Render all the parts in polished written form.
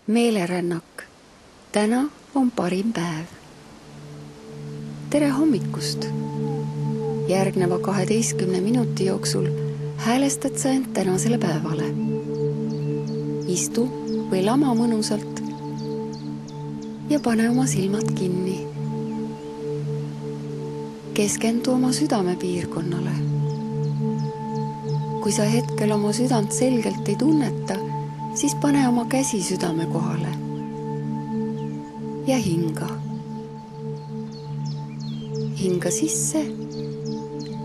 Meelerännak. Täna on parim päev. Tere hommikust! Järgneva 12 minuti jooksul häälestad sa end tänasele päevale. Istu või lama mõnusalt ja pane oma silmad kinni. Keskendu oma südamepiirkonnale. Kui sa hetkel oma südant selgelt ei tunneta, siis pane oma käsi südame kohale ja hinga. Hinga sisse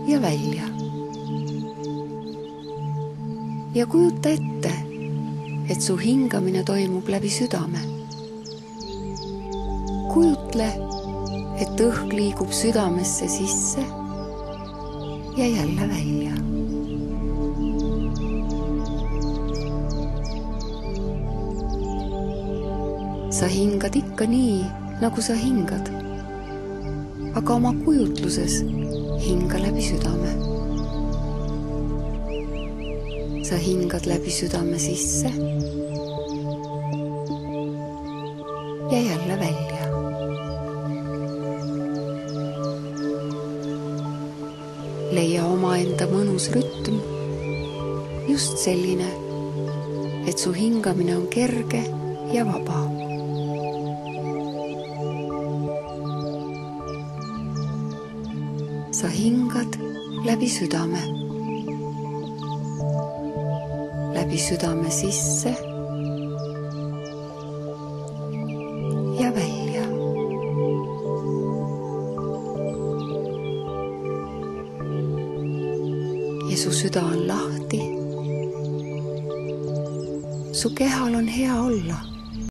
ja välja. Ja kujuta ette, et su hingamine toimub läbi südame. Kujutle, et õhk liigub südamesse sisse ja jälle välja. Sa hingad ikka nii, nagu sa hingad, aga oma kujutluses hinga läbi südame. Sa hingad läbi südame sisse ja jälle välja. Leia omaenda mõnus rütm, just selline, et su hingamine on kerge ja vaba. Sa hingad läbi südame sisse ja välja. Ja su süda on lahti. Su kehal on hea olla.